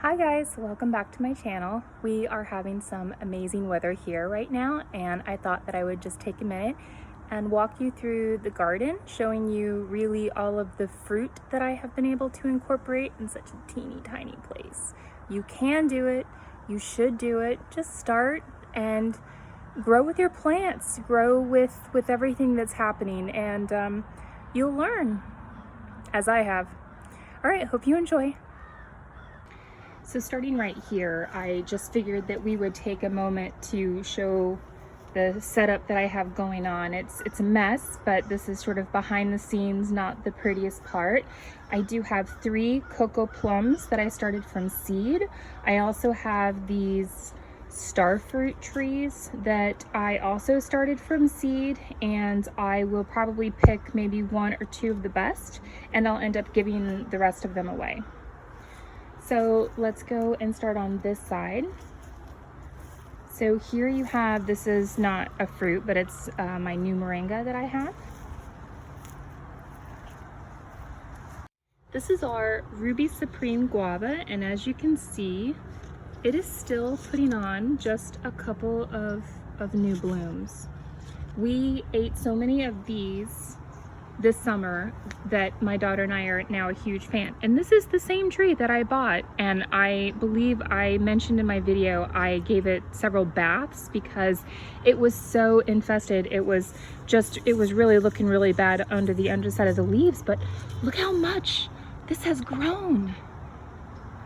Hi guys, welcome back to my channel. We are having some amazing weather here right now, and I thought that I would just take a minute and walk you through the garden, showing you really all of the fruit that I have been able to incorporate in such a teeny tiny place. You can do it, you should do it. Just start and grow with your plants, grow with everything that's happening, and you'll learn, as I have. All right, hope you enjoy. So starting right here, I just figured that we would take a moment to show the setup that I have going on. It's a mess, but this is sort of behind the scenes, not the prettiest part. I do have 3 cocoa plums that I started from seed. I also have these starfruit trees that I also started from seed, and I will probably pick maybe 1 or 2 of the best, and I'll end up giving the rest of them away. So let's go and start on this side. So here you have, this is not a fruit, but it's my new moringa that I have. This is our Ruby Supreme guava, and as you can see, it is still putting on just a couple of new blooms. We ate so many of these this summer that my daughter and I are now a huge fan. And this is the same tree that I bought, and I believe I mentioned in my video I gave it several baths because it was so infested. It was really looking really bad under the underside of the leaves, but look how much this has grown.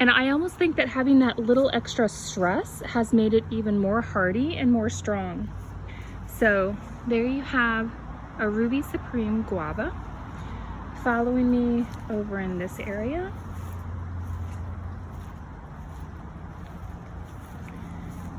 And I almost think that having that little extra stress has made it even more hardy and more strong. So there you have a Ruby Supreme guava. Following me over in this area,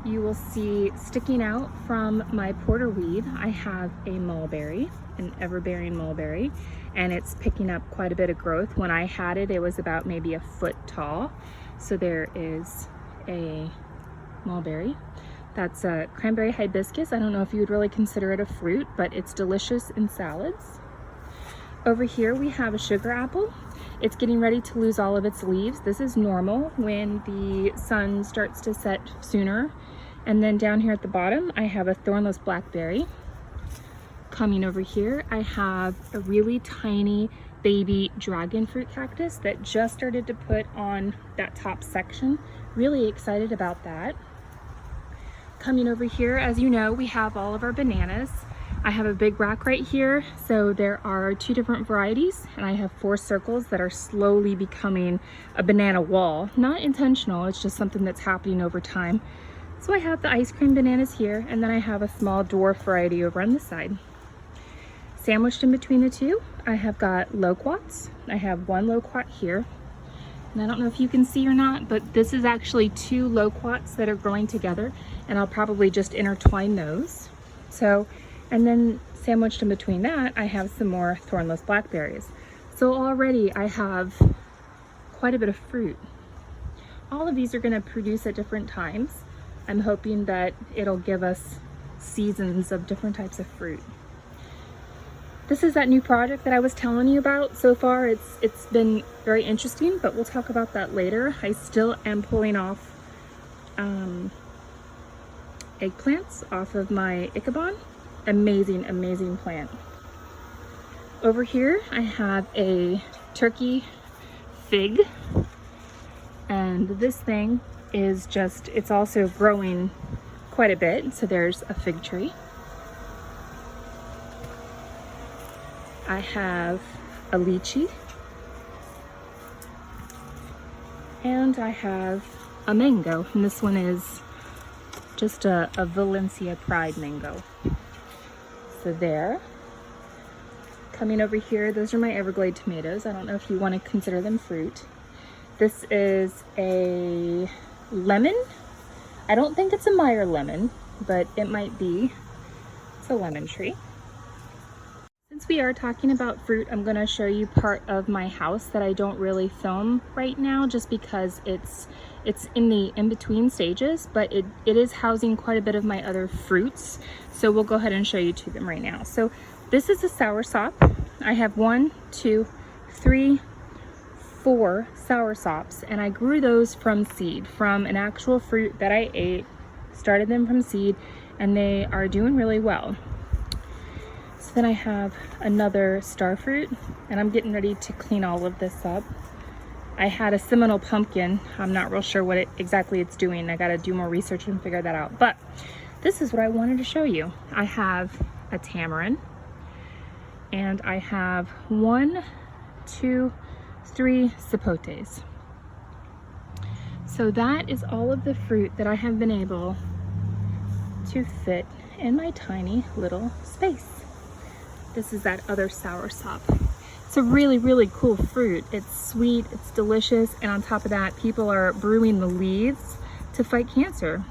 you will see sticking out from my porterweed, I have a mulberry, an everbearing mulberry, and it's picking up quite a bit of growth. When I had it, it was about maybe a foot tall. So there is a mulberry. That's a cranberry hibiscus. I don't know if you would really consider it a fruit, but it's delicious in salads. Over here we have a sugar apple. It's getting ready to lose all of its leaves. This is normal when the sun starts to set sooner. And then down here at the bottom, I have a thornless blackberry. Coming over here, I have a really tiny baby dragon fruit cactus that just started to put on that top section. Really excited about that. Coming over here, as you know, we have all of our bananas. I have a big rack right here, so there are 2 different varieties, and I have 4 circles that are slowly becoming a banana wall. Not intentional, it's just something that's happening over time. So I have the ice cream bananas here, and then I have a small dwarf variety over on this side. Sandwiched in between the 2, I have got loquats. I have 1 loquat here. And I don't know if you can see or not, but this is actually 2 loquats that are growing together, and I'll probably just intertwine those. So, and then sandwiched in between that, I have some more thornless blackberries. So already I have quite a bit of fruit. All of these are going to produce at different times. I'm hoping that it'll give us seasons of different types of fruit. This is that new project that I was telling you about. So far it's been very interesting, but we'll talk about that later. I still am pulling off eggplants off of my Ichabod. Amazing plant. Over here I have a turkey fig, and this thing is just, it's also growing quite a bit. So there's a fig tree. I have a lychee, and I have a mango, and this one is just a Valencia Pride mango. So there. Coming over here, those are my Everglade tomatoes. I don't know if you want to consider them fruit. This is a lemon. I don't think it's a Meyer lemon, but it might be. It's a lemon tree. Since we are talking about fruit, I'm going to show you part of my house that I don't really film right now just because it's in the in-between stages, but it is housing quite a bit of my other fruits. So we'll go ahead and show you 2 of them right now. So this is a soursop. I have 1, 2, 3, 4 soursops, and I grew those from seed, from an actual fruit that I ate, started them from seed, and they are doing really well. So then I have another star fruit, and I'm getting ready to clean all of this up. I had a Seminole pumpkin. I'm not real sure what exactly it's doing. I gotta do more research and figure that out. But this is what I wanted to show you. I have a tamarin, and I have 1, 2, 3 sapotes. So that is all of the fruit that I have been able to fit in my tiny little space. This is that other soursop. It's a really, really cool fruit. It's sweet, it's delicious, and on top of that, people are brewing the leaves to fight cancer.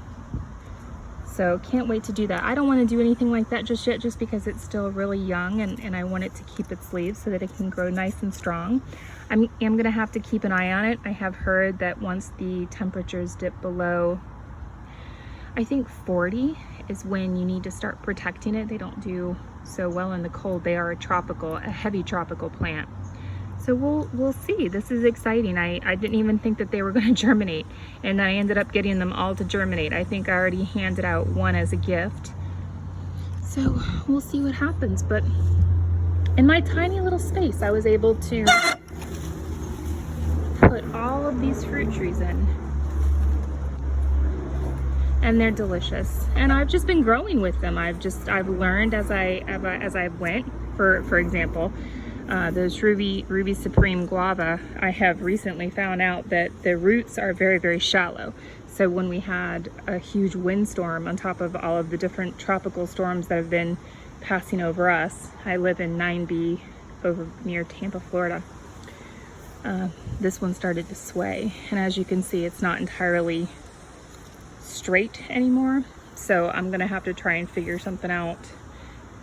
So can't wait to do that. I don't want to do anything like that just yet, just because it's still really young, and I want it to keep its leaves so that it can grow nice and strong. I am gonna have to keep an eye on it. I have heard that once the temperatures dip below, I think 40 is when you need to start protecting it. They don't do so well in the cold. They are a heavy tropical plant. So we'll see. This is exciting. I didn't even think that they were going to germinate, and I ended up getting them all to germinate. I think I already handed out one as a gift. So we'll see what happens. But in my tiny little space, I was able to put all of these fruit trees in. And they're delicious, and I've just been growing with them. I've learned as I went. For example, those Ruby Supreme guava, I have recently found out that the roots are very, very shallow. So when we had a huge windstorm on top of all of the different tropical storms that have been passing over us, I live in 9B over near Tampa, Florida. This one started to sway, and as you can see, it's not entirely straight anymore, so I'm gonna have to try and figure something out.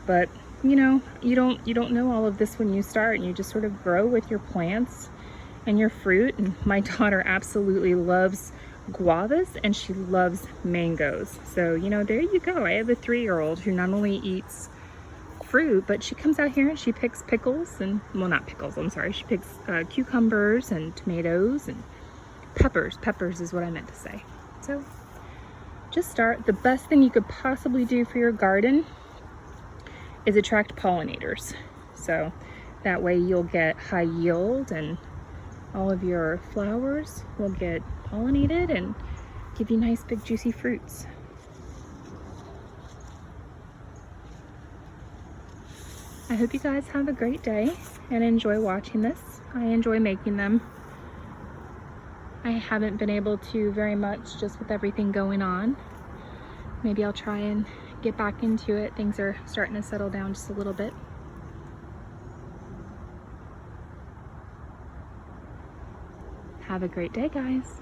But you know, you don't know all of this when you start, and you just sort of grow with your plants and your fruit. And my daughter absolutely loves guavas, and she loves mangoes. So you know, there you go. I have a 3-year-old who not only eats fruit, but she comes out here and she picks pickles, and well, not pickles, I'm sorry, she picks cucumbers and tomatoes and peppers is what I meant to say. So just start. The best thing you could possibly do for your garden is attract pollinators. So that way you'll get high yield, and all of your flowers will get pollinated and give you nice big juicy fruits. I hope you guys have a great day and enjoy watching this. I enjoy making them. I haven't been able to very much just with everything going on. Maybe I'll try and get back into it. Things are starting to settle down just a little bit. Have a great day, guys.